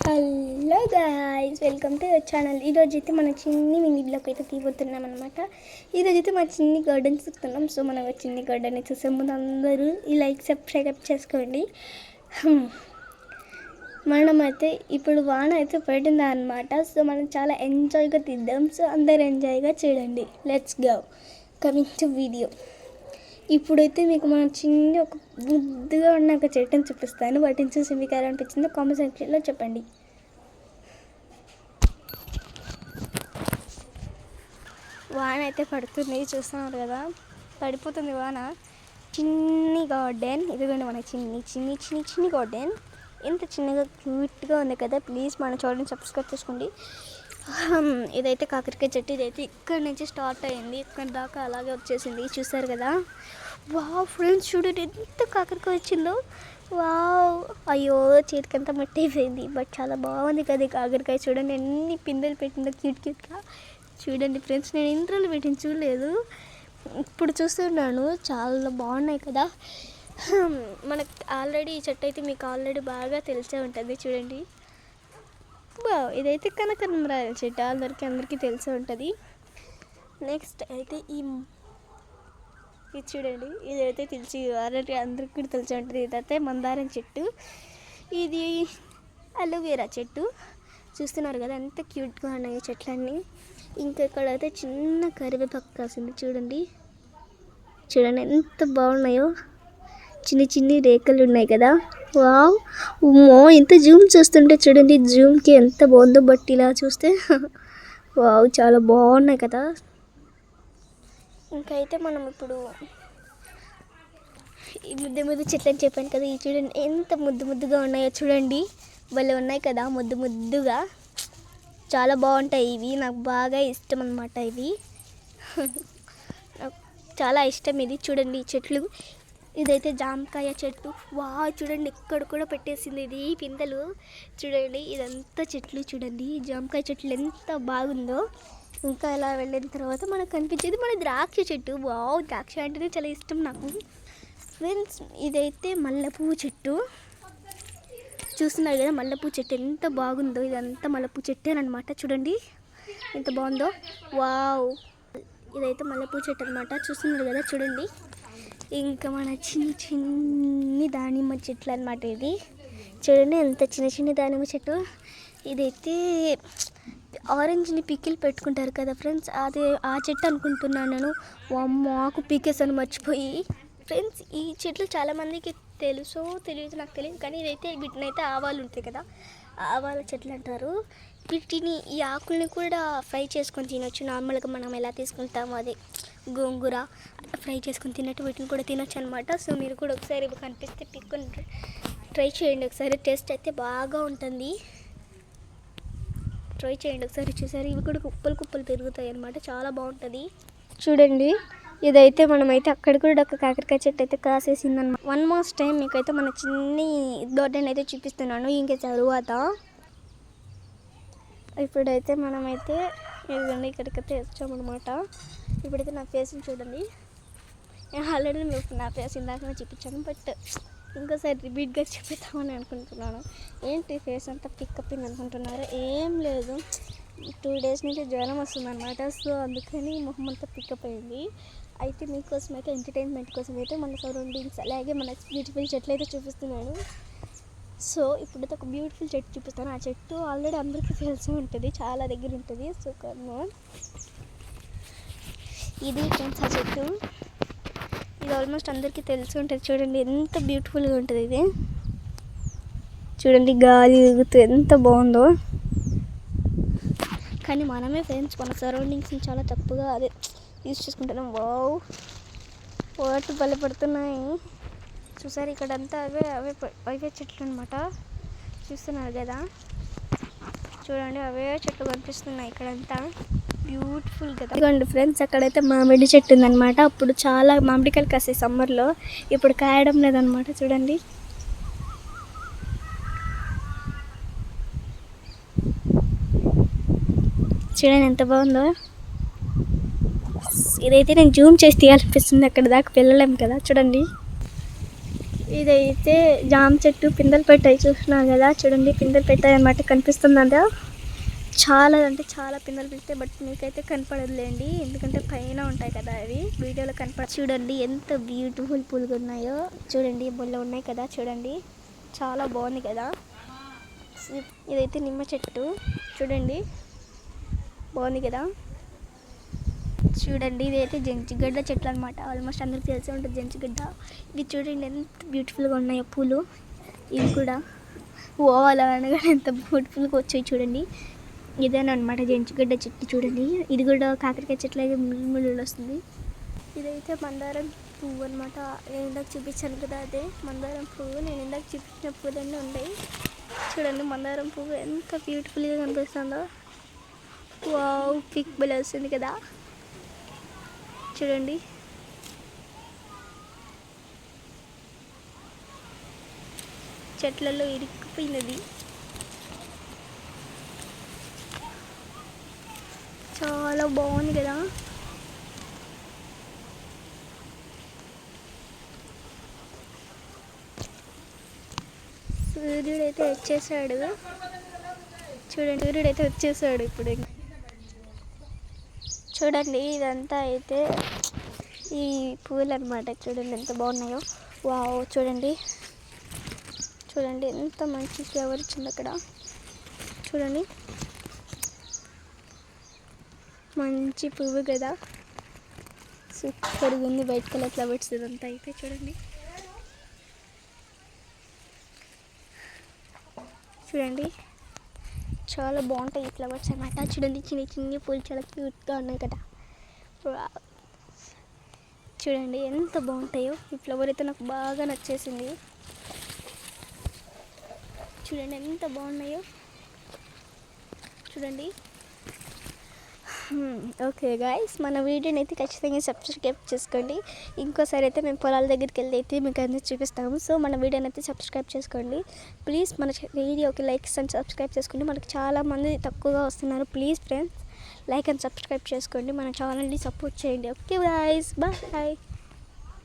Hello guys, welcome to your channel. ఈరోజు అయితే మన చిన్ని మినీ బ్లాగ్ అయితే తీయబోతున్నాం అనమాట. ఈరోజు అయితే మన చిన్ని గార్డెన్ చూస్తున్నాం. సో మనం చిన్ని గార్డెన్ చూసే ముందు అందరూ ఈ లైక్ సబ్స్క్రైబ్ చేసుకోండి. మనమైతే ఇప్పుడు వాన అయితే పడింది అనమాట. సో మనం చాలా ఎంజాయ్గా తీద్దాం. సో అందరు ఎంజాయ్గా చూడండి. Let's go. Coming to video. ఇప్పుడైతే మీకు మన చిన్న ఒక ముద్దుగా ఉన్న ఒక చెట్టుని చూపిస్తాను. వాటిని చూసి మీకు ఎలా అనిపించిందో కామెంట్ సెక్షన్లో చెప్పండి. వాన అయితే పడుతుంది, చూస్తున్నారు కదా, పడిపోతుంది వాన. చిన్ని గార్డెన్ ఇదిగోండి, మన చిన్ని చిన్ని చిన్ని చిన్ని గార్డెన్. ఎంత చిన్నగా క్యూట్గా ఉంది కదా. ప్లీజ్ మన ఛానల్ని సబ్స్క్రైబ్ చేసుకోండి. ఇదైతే కాకరకాయ చెట్టు. ఇదైతే ఇక్కడ నుంచి స్టార్ట్ అయింది, ఇక్కడ దాకా అలాగే వచ్చేసింది. చూసారు కదా. వావ్ ఫ్రెండ్స్, చూడండి ఎంత కాకరకాయ వచ్చిందో. వావ్, అయ్యో చేతికంతా మట్టి అయిపోయింది. బట్ చాలా బాగుంది కదా ఈ కాకరకాయ. చూడండి ఎన్ని పిందెలు పెట్టిందో క్యూట్గా. చూడండి ఫ్రెండ్స్, నేను ఇంట్రోలు పెట్టింది చూడలేదు, ఇప్పుడు చూస్తున్నాను. చాలా బాగున్నాయి కదా. మనకు ఆల్రెడీ ఈ చెట్టు అయితే మీకు ఆల్రెడీ బాగా తెలిసే ఉంటుంది. చూడండి, ఇదైతే కనకమరాల చెట్టు, అందరికీ తెలిసే ఉంటుంది. నెక్స్ట్ అయితే ఇది చూడండి, ఇదైతే తెలిసి ఆల్రెడీ అందరికీ కూడా తెలిసే ఉంటుంది. ఇదైతే మందారం చెట్టు. ఇది అలోవేరా చెట్టు. చూస్తున్నారు కదా ఎంత క్యూట్గా ఉన్నాయి చెట్లన్నీ. ఇంకా ఇక్కడైతే చిన్న కరివేపాకు కాసింది. చూడండి చూడండి ఎంత బాగున్నాయో. చిన్ని చిన్ని రేఖలు ఉన్నాయి కదా. వావ్, ఉమ్మో ఎంత జూమ్ చూస్తుంటే చూడండి, జూమ్కి ఎంత బాగుందో. బట్ ఇలా చూస్తే వావ్ చాలా బాగున్నాయి కదా. ఇంకా అయితే మనం ఇప్పుడు ఈ ముద్దు చెట్లు అని చెప్పాను కదా. ఈ చూడండి ఎంత ముద్దుగా ఉన్నాయో. చూడండి భలే ఉన్నాయి కదా, ముద్దుగా. చాలా బాగుంటాయి ఇవి, నాకు బాగా ఇష్టం అన్నమాట. ఇవి నాకు చాలా ఇష్టం. ఇది చూడండి ఈ చెట్లు. ఇదైతే జామకాయ చెట్టు. చూడండి ఇక్కడ కూడా పెట్టేసింది ఇది పిందెలు. చూడండి ఇదంతా చెట్లు. చూడండి జామకాయ చెట్లు ఎంత బాగుందో. ఇంకా ఇలా వెళ్ళిన తర్వాత మనకు కనిపించేది మన ద్రాక్ష చెట్టు. ద్రాక్ష అంటేనే చాలా ఇష్టం నాకు ఫ్రెండ్స్. ఇదైతే మల్లెపూ చెట్టు. చూస్తున్నారు కదా మల్లెపూ చెట్టు ఎంత బాగుందో. ఇదంతా మల్లెపూ చెట్టేనమాట. చూడండి ఎంత బాగుందో. వావ్, ఇదైతే మల్లెపూ చెట్టు అనమాట. చూస్తున్నారు కదా. చూడండి ఇంకా మన చిన్ని దానిమ్మ చెట్లు అనమాట. ఇది చూడండి ఎంత చిన్న దానిమ్మ చెట్టు. ఇదైతే ఆరెంజ్ని పికిల్ పెట్టుకుంటారు కదా ఫ్రెండ్స్, అదే ఆ చెట్టు అనుకుంటున్నాను నేను. ఆకు పీకేసాను మర్చిపోయి. ఫ్రెండ్స్ ఈ చెట్లు చాలామందికి తెలుసో తెలియదు, నాకు తెలియదు. కానీ ఇదైతే వీటినైతే ఆవాలు ఉంటాయి కదా, ఆవాల చెట్లు అంటారు. వీటిని ఈ ఆకుల్ని కూడా ఫ్రై చేసుకొని తినొచ్చు. నార్మల్గా మనం ఎలా తీసుకుంటామో అదే గోంగూర ఫ్రై చేసుకొని తిన్నట్టు వీటిని కూడా తినొచ్చు అనమాట. సో మీరు కూడా ఒకసారి కనిపిస్తే పిక్కొని ట్రై చేయండి ఒకసారి. టేస్ట్ అయితే బాగా ఉంటుంది, ట్రై చేయండి ఒకసారి. చూసారు ఇవి కూడా కుప్పలు తిరుగుతాయి అనమాట. చాలా బాగుంటుంది. చూడండి ఇదైతే మనమైతే అక్కడ కూడా ఒక కాకరకాయ చెట్టు అయితే కాసేసింది అనమాట. వన్ మోస్ట్ టైం మీకైతే మన చిన్ని గార్డెన్ అయితే చూపిస్తున్నాను. ఇంకా తరువాత ఇప్పుడైతే మనమైతే ఇదిగోండి ఇక్కడికైతే వచ్చామన్నమాట. ఇప్పుడైతే నా ఫేస్ని చూడండి. నేను ఆల్రెడీ మీకు నా ఫేస్ ఇందాకనే చూపించాను, బట్ ఇంకోసారి రిపీట్గా చూపిద్దామని అనుకుంటున్నాను. ఏంటి ఫేస్ అంతా పికప్ అనుకుంటున్నారు? ఏం లేదు, 2 days నుంచి జ్వరం వస్తుంది అనమాట. సో అందుకని మొహం అంతా పికప్ అయింది. అయితే మీకోసం అయితే ఎంటర్టైన్మెంట్ కోసం అయితే మన సరౌండింగ్స్ అలాగే మన బ్యూటిఫుల్ చెట్లు అయితే చూపిస్తున్నాను. సో ఇప్పుడైతే ఒక బ్యూటిఫుల్ చెట్టు చూపిస్తాను. ఆ చెట్టు ఆల్రెడీ అందరికీ తెలిసి ఉంటుంది, చాలా దగ్గర ఉంటుంది. సో ఇది ఫ్రెండ్స్ ఆ చెట్టు. ఇది ఆల్మోస్ట్ అందరికీ తెలిసి ఉంటుంది. చూడండి ఎంత బ్యూటిఫుల్గా ఉంటుంది ఇది. చూడండి గాలి దిగుతూ ఎంత బాగుందో. కానీ మనమే ఫ్రెండ్స్ మన సరౌండింగ్స్ని చాలా తప్పుగా అదే యూజ్ చేసుకుంటున్నాం. వాటి బలపడుతున్నాయి. చూసారు ఇక్కడంతా అవే చెట్లు అనమాట. చూస్తున్నారు కదా. చూడండి అవే చెట్లు కనిపిస్తున్నాయి ఇక్కడంతా. బ్యూటిఫుల్ కదా. ఇదిగోండి ఫ్రెండ్స్, అక్కడైతే మామిడి చెట్టు ఉందన్నమాట. అప్పుడు చాలా మామిడికాయలు కాసాయి సమ్మర్లో, ఇప్పుడు కాయడం లేదనమాట. చూడండి ఎంత బాగుందో. ఇదైతే నేను జూమ్ చేసి తీయాలనిపిస్తుంది, అక్కడ దాకా వెళ్ళలేం కదా. చూడండి ఇదైతే జామ చెట్టు పిందెలు పెట్టాయి చూస్తున్నారు కదా, చూడండి పిందెలు పెట్టాయి అన్నమాట. కనిపిస్తుందా? చాలా అంటే చాలా పిందెలు పెట్టాయి, బట్ మీకైతే కనపడదులేండి ఎందుకంటే పైన ఉంటాయి కదా అవి, వీడియోలో కనపడ. చూడండి ఎంత బ్యూటిఫుల్ పూలుగా ఉన్నాయో, చూడండి బొల్ల ఉన్నాయి కదా, చూడండి చాలా బాగుంది కదా. ఇదైతే నిమ్మ చెట్టు, చూడండి బాగుంది కదా. చూడండి ఇదైతే జంచిగడ్డ చెట్లు అనమాట, ఆల్మోస్ట్ అందరికి తెలిసే ఉంటుంది జంచిగడ్డ. ఇవి చూడండి ఎంత బ్యూటిఫుల్గా ఉన్నాయో పూలు, ఇవి కూడా అలా అనగానే ఎంత బ్యూటిఫుల్గా వచ్చాయి చూడండి. ఇదేనమాట జంచిగడ్డ చెట్టు, చూడండి ఇది కూడా కాకరకాయ చెట్లు అయితే ముళ్ళు వస్తుంది. ఇదైతే మందారం పువ్వు అనమాట, నేను ఇందాక చూపించాను కదా, అదే మందారం పువ్వు. నేను ఇందాక చూపించిన పువ్వులన్నీ ఉన్నాయి, చూడండి మందారం పువ్వు ఎంత బ్యూటిఫుల్గా కనిపిస్తుందో. వావ్, పిక్ బలి వస్తుంది కదా, చూడండి. చెట్లలో ఇరుక్కుపోయినది, చాలా బాగుంది కదా. సూర్యుడైతే వచ్చేసాడు, చూడండి సూర్యుడైతే వచ్చేసాడు ఇప్పుడు. చూడండి ఇదంతా అయితే ఈ పూలు అనమాట, చూడండి ఎంత బాగున్నాయో. వావ్, చూడండి చూడండి ఎంత మంచి ఫ్లేవర్ వచ్చింది అక్కడ, చూడండి మంచి పువ్వు కదా, సూపర్గా ఉంది. వైట్ కలర్ ఫ్లవర్స్ ఇదంతా అయితే చూడండి. చూడండి చాలా బాగుంటాయి ఈ ఫ్లవర్స్ అన్నమాట, చూడండి చిన్న చిన్న పూలు చాలా క్యూట్గా ఉన్నాయి కదా. చూడండి ఎంత బాగుంటాయో, ఈ ఫ్లవర్ అయితే నాకు బాగా నచ్చేసింది. చూడండి ఎంత బాగున్నాయో, చూడండి. ఓకే గాయ్స్, మన వీడియోని అయితే ఖచ్చితంగా సబ్స్క్రైబ్ చేసుకోండి. ఇంకోసారి అయితే మేము పొలాల దగ్గరికి వెళ్ళి అయితే మీకు అన్నీ చూపిస్తాము. సో మన వీడియోని అయితే సబ్స్క్రైబ్ చేసుకోండి ప్లీజ్. మన వీడియోకి లైక్స్ అండ్ సబ్స్క్రైబ్ చేసుకోండి, మనకు చాలామంది తక్కువగా వస్తున్నారు. Please friends like and subscribe చేసుకోండి, మన ఛానల్ని సపోర్ట్ చేయండి. Okay guys, bye.